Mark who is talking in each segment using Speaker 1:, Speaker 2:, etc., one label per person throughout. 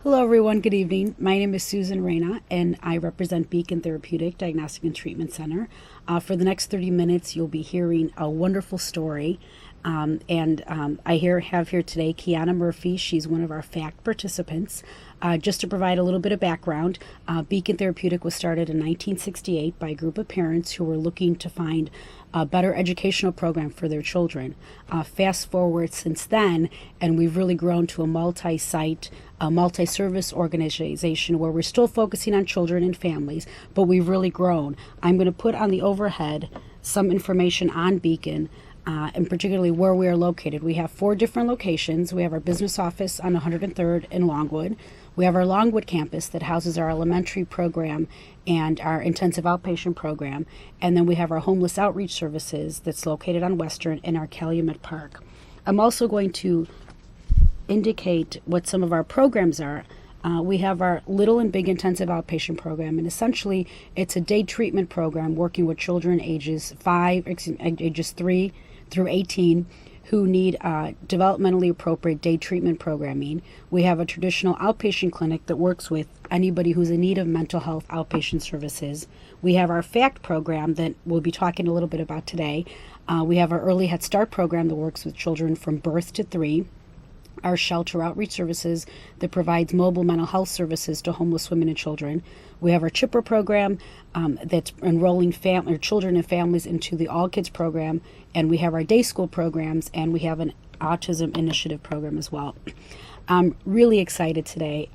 Speaker 1: Hello, everyone. Good evening. My name is Susan Reyna, and I represent Beacon Therapeutic Diagnostic and Treatment Center. For the next 30 minutes, you'll be hearing a wonderful story. I have here today Keanna Murphy. She's one of our FACT participants. Just to provide a little bit of background, Beacon Therapeutic was started in 1968 by a group of parents who were looking to find a better educational program for their children. Fast forward since then, and we've really grown to a multi-site, a multi-service organization where we're still focusing on children and families, but we've really grown. I'm going to put on the overhead some information on Beacon, and particularly where we are located. We have 4 different locations. We have our business office on 103rd in Longwood. We have our Longwood campus that houses our elementary program and our intensive outpatient program. And then we have our homeless outreach services that's located on Western in our Calumet Park. I'm also going to indicate what some of our programs are. We have our little and big intensive outpatient program, and essentially it's a day treatment program working with children ages 3 through 18 who need developmentally appropriate day treatment programming. We have a traditional outpatient clinic that works with anybody who's in need of mental health outpatient services. We have our FACT program that we'll be talking a little bit about today. We have our Early Head Start program that works with children from birth to 3. Our shelter outreach services that provides mobile mental health services to homeless women and children. We have our CHIPPR program that's enrolling children and families into the All Kids program, and we have our day school programs, and we have an autism initiative program as well. I'm really excited today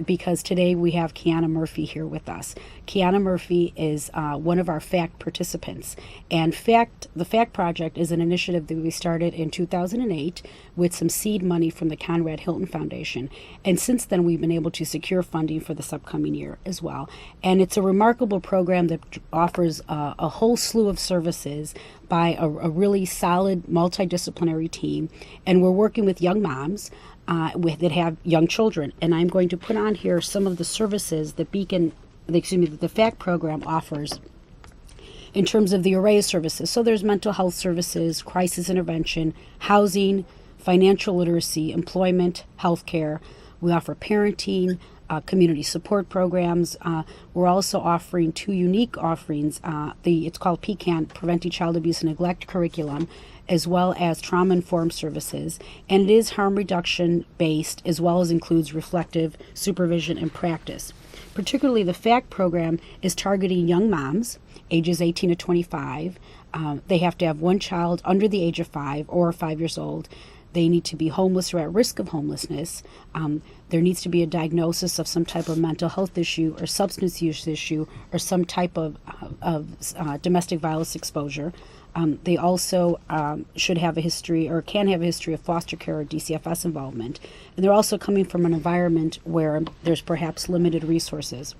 Speaker 1: because today we have Keanna Murphy here with us. Keanna Murphy is one of our FACT participants. And the FACT project is an initiative that we started in 2008 with some seed money from the Conrad Hilton Foundation. And since then, we've been able to secure funding for this upcoming year as well. And it's a remarkable program that offers a whole slew of services by a really solid multidisciplinary team. And we're working with young moms that have young children. And I'm going to put on here some of the services that the FACT program offers in terms of the array of services. So there's mental health services, crisis intervention, housing, financial literacy, employment, healthcare. We offer parenting, community support programs. We're also offering 2 unique offerings. It's called PCAN, Preventing Child Abuse and Neglect curriculum, as well as trauma-informed services. And it is harm reduction based, as well as includes reflective supervision and practice. Particularly the FACT program is targeting young moms, ages 18 to 25. They have to have 1 child under the age of 5 or 5 years old. They need to be homeless or at risk of homelessness. There needs to be a diagnosis of some type of mental health issue or substance use issue or some type of domestic violence exposure. They also should have a history or can have a history of foster care or DCFS involvement. And they're also coming from an environment where there's perhaps limited resources.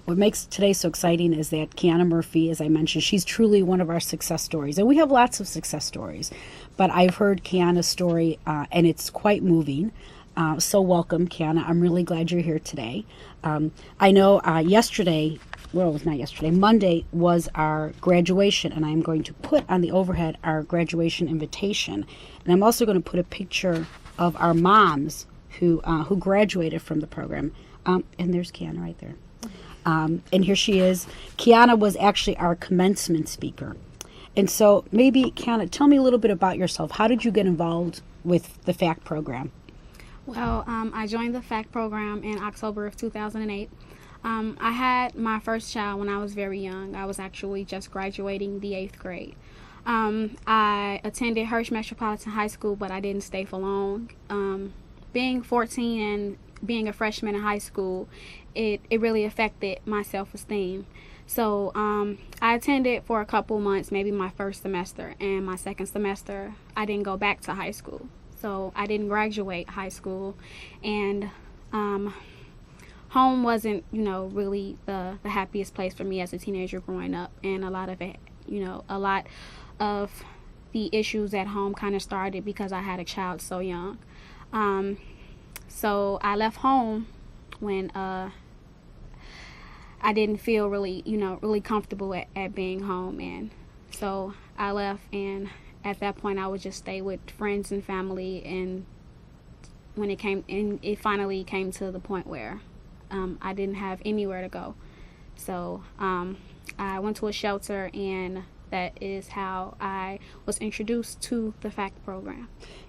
Speaker 1: What makes today so exciting is that Keanna Murphy, as I mentioned, she's truly one of our success stories. And we have lots of success stories. But I've heard Keanna's story, and it's quite moving. So welcome, Keanna. I'm really glad you're here today. I know Monday was our graduation, and I'm going to put on the overhead our graduation invitation. And I'm also going to put a picture of our moms who graduated from the program. And there's Keanna right there. And here she is. Keanna was actually our commencement speaker. And so maybe, Keanna, tell me a little bit about yourself. How did you get involved with the FACT program?
Speaker 2: Well, I joined the FACT program in October of 2008. I had my first child when I was very young. I was actually just graduating the 8th grade. I attended Hirsch Metropolitan High School, but I didn't stay for long. Being 14 and being a freshman in high school, it really affected my self-esteem. So I attended for a couple months, maybe my first semester, and my second semester, I didn't go back to high school. So I didn't graduate high school, and home wasn't, really the happiest place for me as a teenager growing up. And a lot of the issues at home kind of started because I had a child so young. So I left home when I didn't feel really comfortable at being home. And so I left, and at that point I would just stay with friends and family and when it finally came to the point where I didn't have anywhere to go. So I went to a shelter, and that is how I was introduced to the FACT program.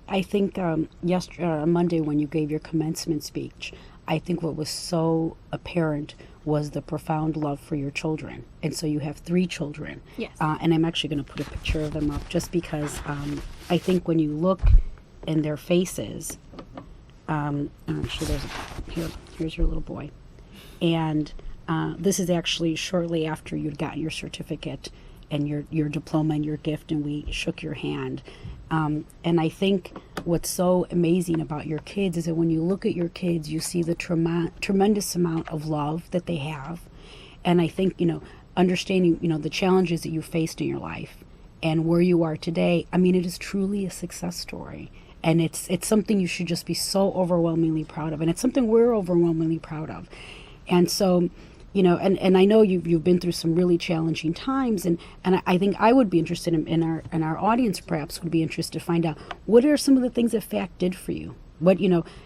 Speaker 1: I think Monday when you gave your commencement speech, I think what was so apparent was the profound love for your children. And so you have 3 children.
Speaker 2: Yes.
Speaker 1: And I'm actually going to put a picture of them up just because I think when you look in their faces, actually here's your little boy. And this is actually shortly after you'd gotten your certificate and your diploma and your gift, and we shook your hand. And I think what's so amazing about your kids is that when you look at your kids, you see the tremendous amount of love that they have. And I think, understanding, the challenges that you faced in your life and where you are today, I mean, it is truly a success story. And it's something you should just be so overwhelmingly proud of. And it's something we're overwhelmingly proud of. And so, and I know you've been through some really challenging times, and I think I would be interested in our audience perhaps would be interested to find out what are some of the things that FACT did for you. What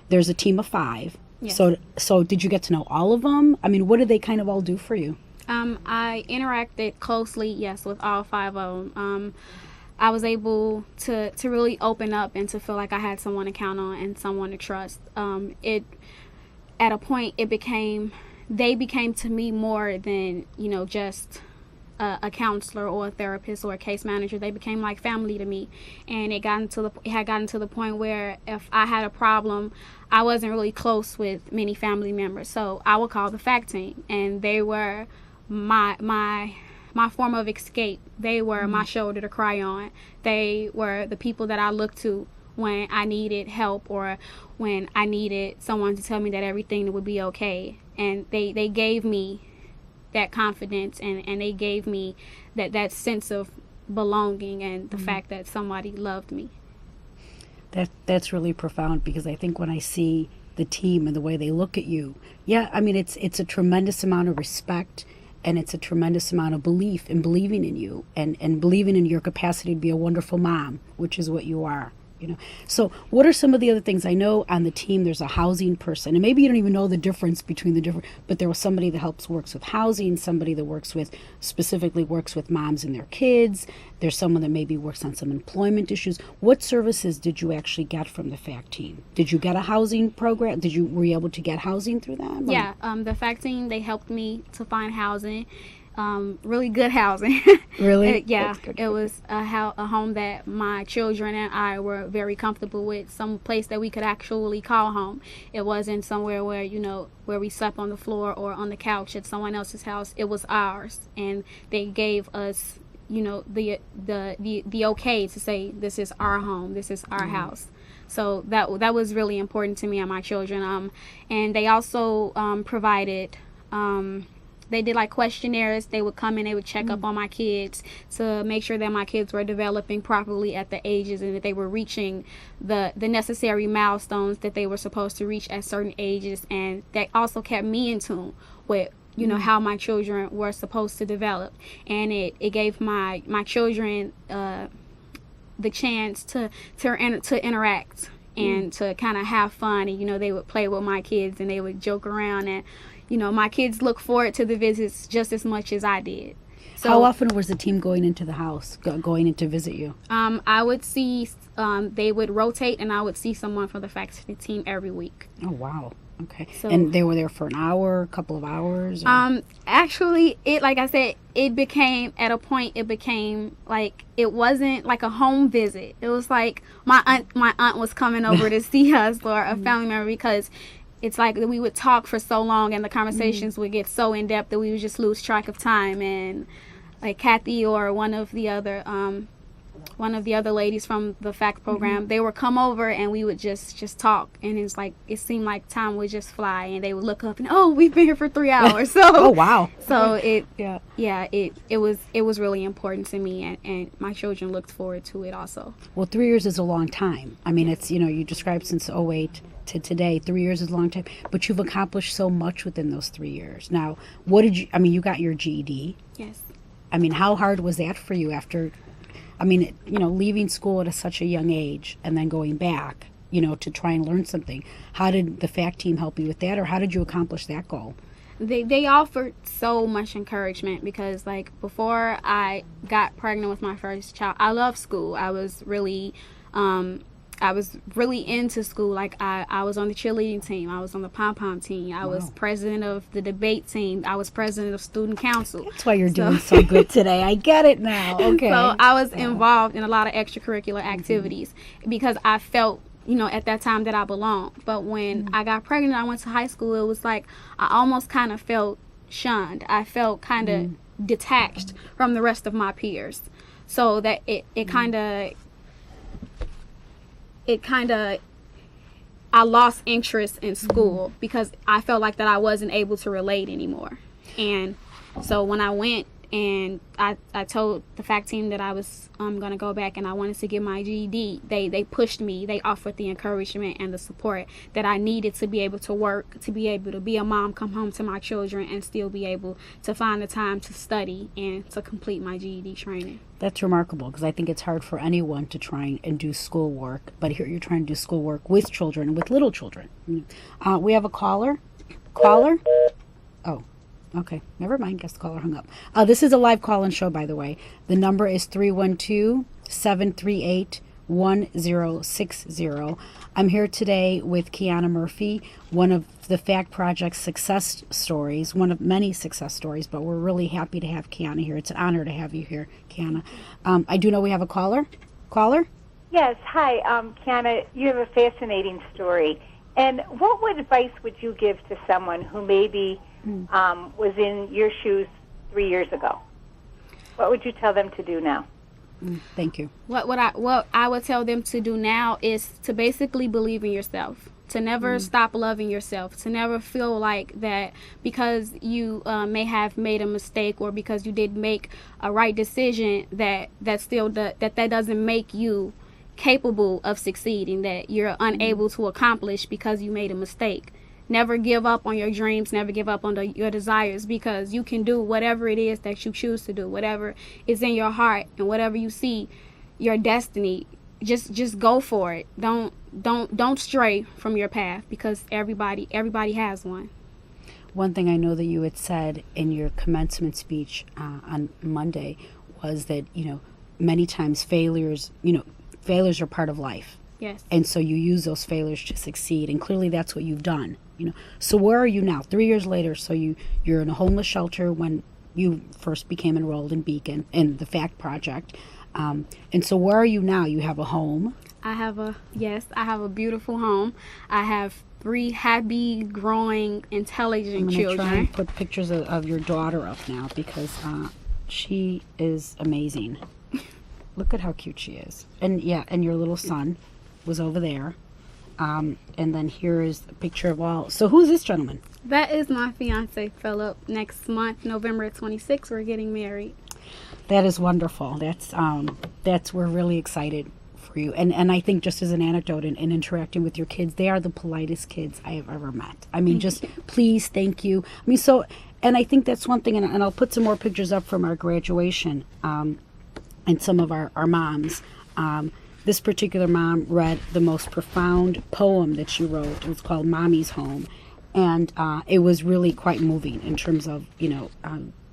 Speaker 1: there's a team of 5.
Speaker 2: Yes.
Speaker 1: So did you get to know all of them? I mean, what did they kind of all do for you?
Speaker 2: I interacted closely, yes, with all 5 of them. I was able to really open up and to feel like I had someone to count on and someone to trust. At a point they became to me more than just a counselor or a therapist or a case manager. They became like family to me, and it had gotten to the point where if I had a problem, I wasn't really close with many family members, so I would call the FACT team, and they were my form of escape. They were my shoulder to cry on. They were the people that I looked to when I needed help or when I needed someone to tell me that everything would be okay. And they gave me that confidence, and they gave me that sense of belonging and the fact that somebody loved me.
Speaker 1: That's really profound, because I think when I see the team and the way they look at you, I mean, it's a tremendous amount of respect, and it's a tremendous amount of belief in believing in you and believing in your capacity to be a wonderful mom, which is what you are. So what are some of the other things? I know on the team there's a housing person, and maybe you don't even know the difference between the different, but there was somebody that works with housing, somebody that specifically works with moms and their kids. There's someone that maybe works on some employment issues. What services did you actually get from the FACT team? Did you get a housing program? Were you able to get housing through them?
Speaker 2: Yeah, the FACT team, they helped me to find housing. Really good housing.
Speaker 1: Really?
Speaker 2: Yeah, it was a home that my children and I were very comfortable with, some place that we could actually call home. It wasn't somewhere where where we slept on the floor or on the couch at someone else's house. It was ours, and they gave us the okay to say this is our home, this is our house. So that was really important to me and my children. And they also provided they did like questionnaires. They would come in, they would check up on my kids to make sure that my kids were developing properly at the ages and that they were reaching the necessary milestones that they were supposed to reach at certain ages. And that also kept me in tune with how my children were supposed to develop. And it gave my children the chance to interact and to kind of have fun. And they would play with my kids and they would joke around, and my kids look forward to the visits just as much as I did. So
Speaker 1: how often was the team going into the house, going in to visit you?
Speaker 2: I would see, they would rotate, and I would see someone from the faculty team every week.
Speaker 1: Oh, wow. Okay.
Speaker 2: So,
Speaker 1: and they were there for an hour, a couple of hours?
Speaker 2: Actually, like I said, it became like, it wasn't like a home visit. It was like my aunt was coming over to see us, or a family member, because it's like we would talk for so long and the conversations would get so in depth that we would just lose track of time. And like Kathy or one of the other ladies from the FACT program, they would come over and we would just talk, and it seemed like time would just fly, and they would look up and, oh, we've been here for 3 hours. So
Speaker 1: oh, wow.
Speaker 2: So it was really important to me, and my children looked forward to it also.
Speaker 1: Well, 3 years is a long time. I mean, it's you described since 2008 to today. 3 years is a long time, but you've accomplished so much within those 3 years. Now, you got your GED.
Speaker 2: Yes.
Speaker 1: I mean, how hard was that for you after, leaving school at such a young age and then going back, to try and learn something. How did the FACT team help you with that, or how did you accomplish that goal?
Speaker 2: They offered so much encouragement because, like, before I got pregnant with my first child, I loved school. I was really into school. Like, I was on the cheerleading team. I was on the pom-pom team. I was president of the debate team. I was president of student council.
Speaker 1: That's why you're doing so good today. I get it now. Okay.
Speaker 2: So I was involved in a lot of extracurricular activities because I felt, at that time that I belonged. But when I got pregnant, I went to high school, it was like I almost kind of felt shunned. I felt kind of detached from the rest of my peers. So that it kind of I lost interest in school because I felt like that I wasn't able to relate anymore. And so when I went and I told the FACT team that I was going to go back and I wanted to get my GED, they pushed me. They offered the encouragement and the support that I needed to be able to work, to be able to be a mom, come home to my children, and still be able to find the time to study and to complete my GED training.
Speaker 1: That's remarkable, because I think it's hard for anyone to try and do schoolwork, but here you're trying to do schoolwork with children, with little children. We have a caller. Caller? Oh. Okay, never mind. Guess the caller hung up. This is a live call-in show, by the way. The number is 312-738-1060. I'm here today with Keanna Murphy, one of the FACT Project's success stories, one of many success stories, but we're really happy to have Keanna here. It's an honor to have you here, Keanna. I do know we have a caller. Caller?
Speaker 3: Yes, hi, Keanna. You have a fascinating story. And what advice would you give to someone who maybe was in your shoes 3 years ago? What would you tell them to do now?
Speaker 1: Thank you.
Speaker 2: What I would tell them to do now is to basically believe in yourself, to never stop loving yourself, to never feel like that because you may have made a mistake or because you did make a right decision that doesn't make you capable of succeeding, that you're unable to accomplish because you made a mistake. Never give up on your dreams, never give up on your desires, because you can do whatever it is that you choose to do, whatever is in your heart and whatever you see your destiny. Just go for it. Don't stray from your path, because everybody has one.
Speaker 1: One thing I know that you had said in your commencement speech on Monday was that, many times failures are part of life.
Speaker 2: Yes.
Speaker 1: And so you use those failures to succeed, and clearly that's what you've done. So where are you now? 3 years later, so you're in a homeless shelter when you first became enrolled in Beacon in the FACT project. And so where are you now? You have a home.
Speaker 2: I have a beautiful home. I have 3 happy, growing, intelligent children.
Speaker 1: I'm going to try and put pictures of your daughter up now, because she is amazing. Look at how cute she is. And your little son was over there. And then here is a picture of all. So who's this gentleman?
Speaker 2: That is my fiance, Philip. Next month, November 26th, we're getting married.
Speaker 1: That is wonderful. That's we're really excited for you. And I think, just as an anecdote, in interacting with your kids, they are the politest kids I have ever met. I mean, just please, thank you. I mean, and I think that's one thing, and I'll put some more pictures up from our graduation, and some of our moms. This particular mom read the most profound poem that she wrote. It was called Mommy's Home. And it was really quite moving in terms of,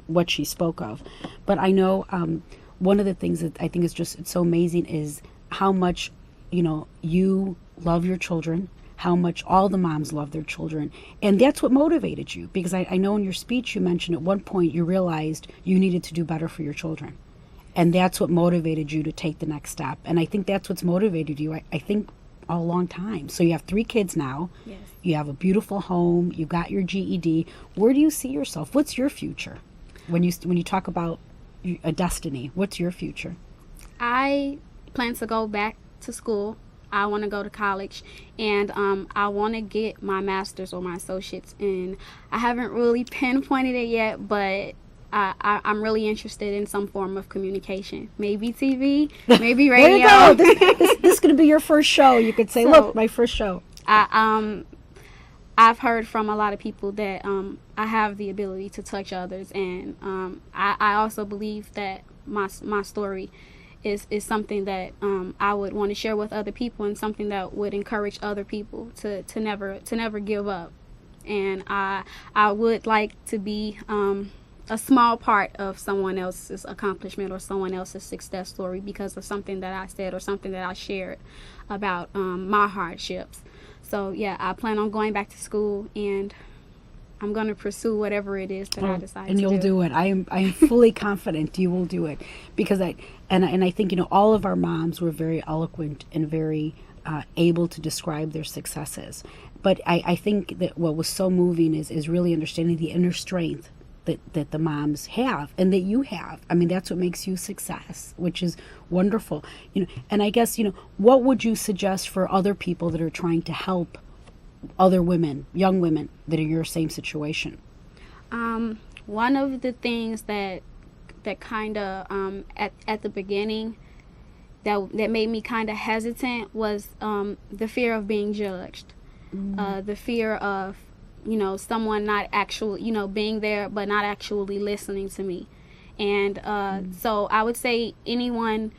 Speaker 1: what she spoke of. But I know one of the things that I think it's so amazing is how much, you love your children, how much all the moms love their children. And that's what motivated you. Because I know in your speech you mentioned at one point you realized you needed to do better for your children. And that's what motivated you to take the next step. And I think that's what's motivated you, I think, a long time. So you have 3 kids now.
Speaker 2: Yes.
Speaker 1: You have a beautiful home. You got your GED. Where do you see yourself? What's your future? When you talk about a destiny, what's your future?
Speaker 2: I plan to go back to school. I want to go to college, and I want to get my master's or my associates. And I haven't really pinpointed it yet, but I'm really interested in some form of communication. Maybe TV, maybe radio.
Speaker 1: There you go. This is going to be your first show. You could say, look, my first show.
Speaker 2: I've heard from a lot of people that I have the ability to touch others, and I also believe that my story is something that I would want to share with other people, and something that would encourage other people to never give up. And I would like to be a small part of someone else's accomplishment or someone else's success story because of something that I said or something that I shared about my hardships. So yeah, I plan on going back to school, and I'm going to pursue whatever it is that I decide to do.
Speaker 1: And you'll do it. I am fully confident you will do it, because I think, all of our moms were very eloquent and very able to describe their successes. But I think that what was so moving is really understanding the inner strength that the moms have and that you have. I mean, that's what makes you success, which is wonderful. And I guess, what would you suggest for other people that are trying to help other women, young women that are in your same situation?
Speaker 2: One of the things that kind of at the beginning that made me kind of hesitant was the fear of being judged, the fear of someone not actually being there but not actually listening to me. And so I would say anyone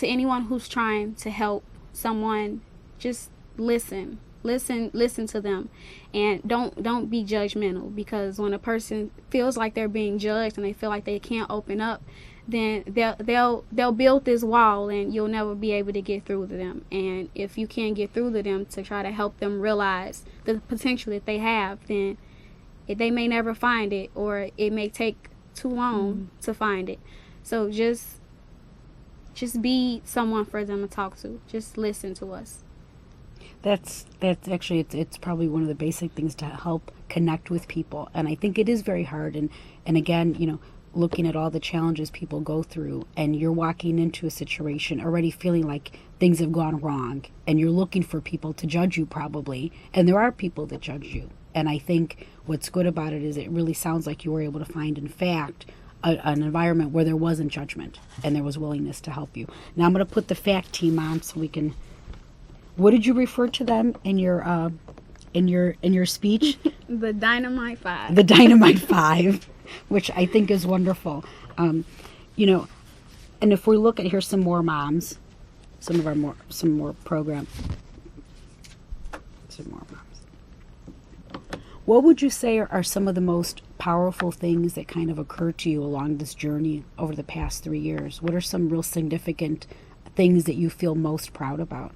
Speaker 2: who's trying to help someone, just listen to them, and don't be judgmental, because when a person feels like they're being judged and they feel like they can't open up, then they'll build this wall, and you'll never be able to get through to them. And if you can't get through to them to try to help them realize the potential that they have, then they may never find it, or it may take too long to find it. So just be someone for them to talk to. Just listen to us.
Speaker 1: That's actually, it's probably one of the basic things to help connect with people. And I think it is very hard. And again, looking at all the challenges people go through, and you're walking into a situation already feeling like things have gone wrong, and you're looking for people to judge you probably, and there are people that judge you. And I think what's good about it is it really sounds like you were able to find, in fact, an environment where there wasn't judgment and there was willingness to help you. Now I'm going to put the fact team on so we can. What did you refer to them in your speech?
Speaker 2: The Dynamite Five.
Speaker 1: The Dynamite Five, which I think is wonderful. And if we look at, here's some more moms, some more program. Some more moms. What would you say are some of the most powerful things that kind of occurred to you along this journey over the past 3 years? What are some real significant things that you feel most proud about?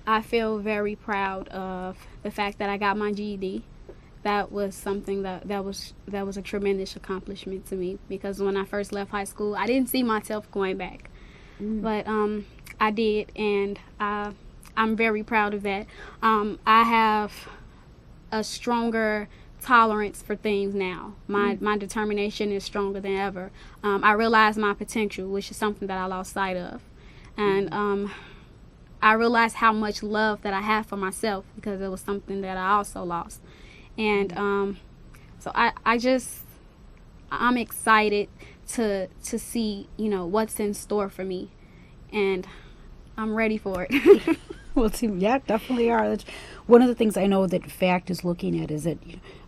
Speaker 2: I feel very proud of the fact that I got my GED. That was something that was a tremendous accomplishment to me, because when I first left high school, I didn't see myself going back. But I did, and I'm very proud of that. I have a stronger tolerance for things now. My determination is stronger than ever. I realize my potential, which is something that I lost sight of. And I realized how much love that I have for myself, because it was something that I also lost. And so I'm excited to see, what's in store for me, and I'm ready for it.
Speaker 1: Well, yeah, definitely are. That's one of the things I know that FACT is looking at, is that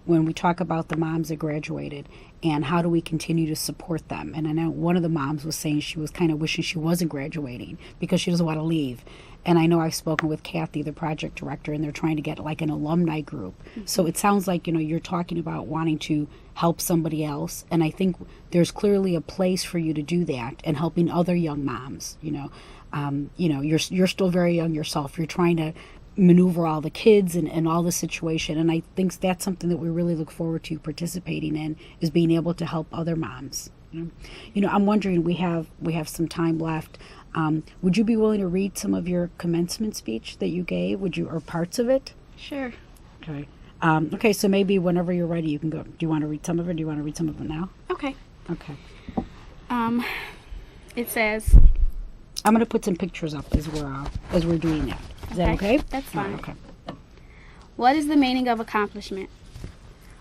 Speaker 1: when we talk about the moms that graduated and how do we continue to support them. And I know one of the moms was saying she was kind of wishing she wasn't graduating because she doesn't want to leave. And I know I've spoken with Kathy, the project director, and they're trying to get like an alumni group. So it sounds like, you're talking about wanting to help somebody else. And I think there's clearly a place for you to do that, and helping other young moms. You're still very young yourself. You're trying to maneuver all the kids and all the situation. And I think that's something that we really look forward to participating in, is being able to help other moms. I'm wondering, we have some time left. Would you be willing to read some of your commencement speech that you gave? Or parts of it?
Speaker 2: Sure.
Speaker 1: Okay. Okay, so maybe whenever you're ready, you can go. Do you want to read some of it? Do you want to read some of it now?
Speaker 2: Okay.
Speaker 1: Okay.
Speaker 2: It says,
Speaker 1: I'm going to put some pictures up as we're doing that. Is that okay?
Speaker 2: That's fine.
Speaker 1: Okay.
Speaker 2: What is the meaning of accomplishment?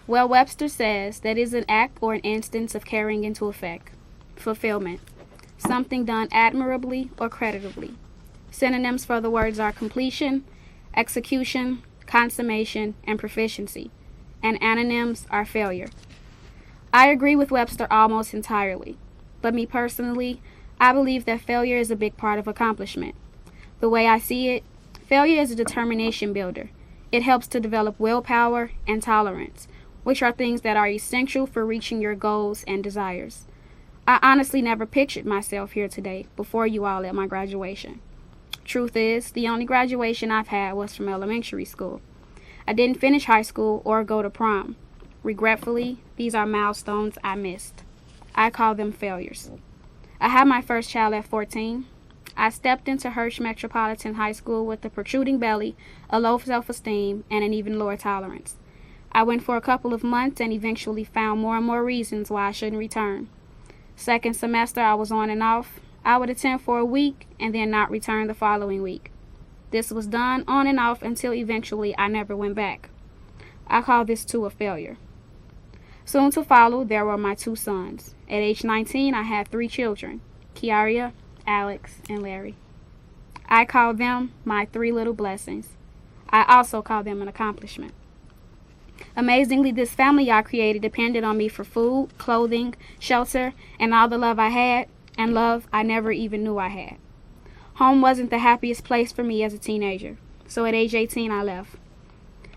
Speaker 2: Well, Webster says that is an act or an instance of carrying into effect, fulfillment, something done admirably or creditably. Synonyms for the words are completion, execution, consummation, and proficiency, and antonyms are failure. I agree with Webster almost entirely, but me personally, I believe that failure is a big part of accomplishment. The way I see it, failure is a determination builder. It helps to develop willpower and tolerance, which are things that are essential for reaching your goals and desires. I honestly never pictured myself here today before you all at my graduation. Truth is, the only graduation I've had was from elementary school. I didn't finish high school or go to prom. Regretfully, these are milestones I missed. I call them failures. I had my first child at 14. I stepped into Hirsch Metropolitan High School with a protruding belly, a low self-esteem, and an even lower tolerance. I went for a couple of months and eventually found more and more reasons why I shouldn't return. Second semester, I was on and off. I would attend for a week and then not return the following week. This was done on and off until eventually I never went back. I call this too a failure. Soon to follow, there were my 2 sons. At age 19, I had 3 children, Keanna, Alex, and Larry. I call them my 3 little blessings. I also call them an accomplishment. Amazingly, this family I created depended on me for food, clothing, shelter, and all the love I had, and love I never even knew I had. Home wasn't the happiest place for me as a teenager, so at age 18 I left.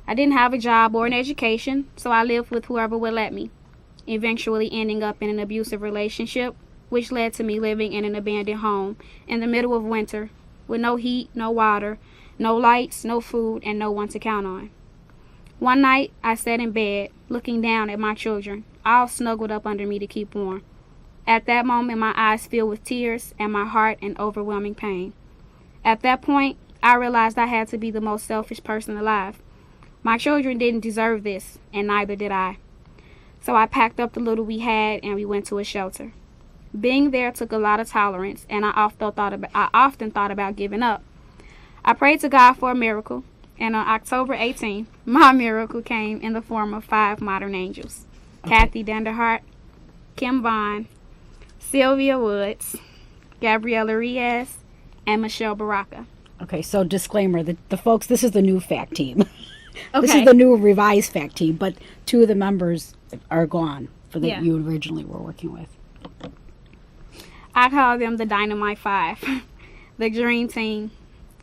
Speaker 2: I didn't have a job or an education, so I lived with whoever would let me, eventually ending up in an abusive relationship, which led to me living in an abandoned home in the middle of winter with no heat, no water, no lights, no food, and no one to count on. One night, I sat in bed, looking down at my children, all snuggled up under me to keep warm. At that moment, my eyes filled with tears and my heart in overwhelming pain. At that point, I realized I had to be the most selfish person alive. My children didn't deserve this, and neither did I. So I packed up the little we had and we went to a shelter. Being there took a lot of tolerance, and I often thought about giving up. I prayed to God for a miracle, and on October 18th, my miracle came in the form of 5 modern angels. Okay. Kathy Denderhart, Kim Vaughn, Sylvia Woods, Gabriella Riaz, and Michelle Baraka.
Speaker 1: Okay, so disclaimer, the folks, this is the new fact team.
Speaker 2: Okay.
Speaker 1: This is the new revised fact team, but 2 of the members are gone that you originally were working with.
Speaker 2: I call them the Dynamite 5, the Dream Team.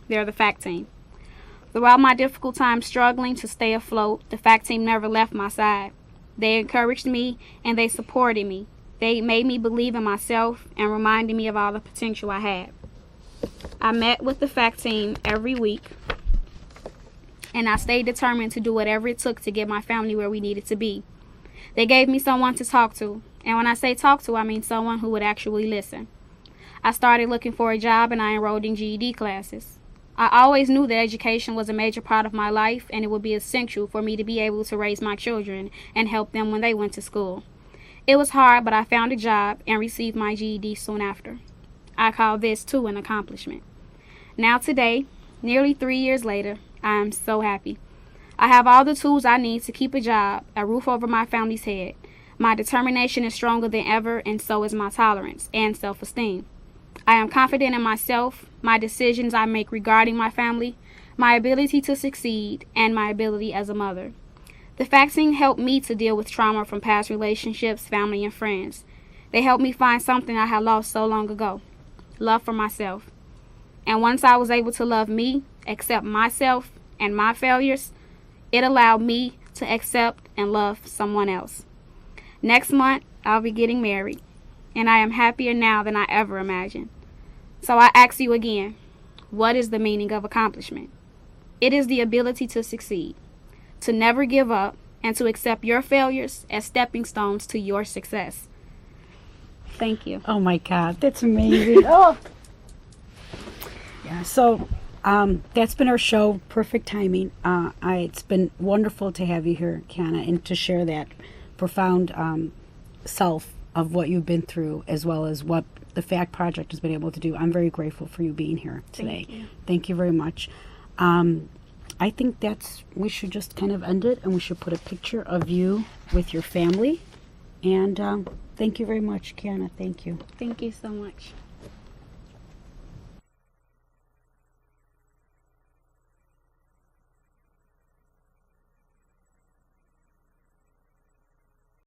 Speaker 2: They're the fact team. Throughout my difficult time struggling to stay afloat, the fact team never left my side. They encouraged me and they supported me. They made me believe in myself and reminded me of all the potential I had. I met with the fact team every week, and I stayed determined to do whatever it took to get my family where we needed to be. They gave me someone to talk to, and when I say talk to, I mean someone who would actually listen. I started looking for a job and I enrolled in GED classes. I always knew that education was a major part of my life and it would be essential for me to be able to raise my children and help them when they went to school. It was hard, but I found a job and received my GED soon after. I call this too an accomplishment. Now today, nearly 3 years later, I am so happy. I have all the tools I need to keep a job, a roof over my family's head. My determination is stronger than ever, and so is my tolerance and self-esteem. I am confident in myself, my decisions I make regarding my family, my ability to succeed, and my ability as a mother. The vaccine helped me to deal with trauma from past relationships, family, and friends. They helped me find something I had lost so long ago, love for myself. And once I was able to love me, accept myself and my failures, it allowed me to accept and love someone else. Next month, I'll be getting married, and I am happier now than I ever imagined. So I ask you again, what is the meaning of accomplishment? It is the ability to succeed, to never give up, and to accept your failures as stepping stones to your success. Thank you.
Speaker 1: Oh my God, that's amazing. Oh. Yeah, so that's been our show. Perfect timing. It's been wonderful to have you here, Keanna, and to share that profound self of what you've been through, as well as what the FACT Project has been able to do. I'm very grateful for you being here today. Thank you very much. I think we should just kind of end it, and we should put a picture of you with your family. And thank you very much, Keanna. Thank you.
Speaker 2: Thank you so much.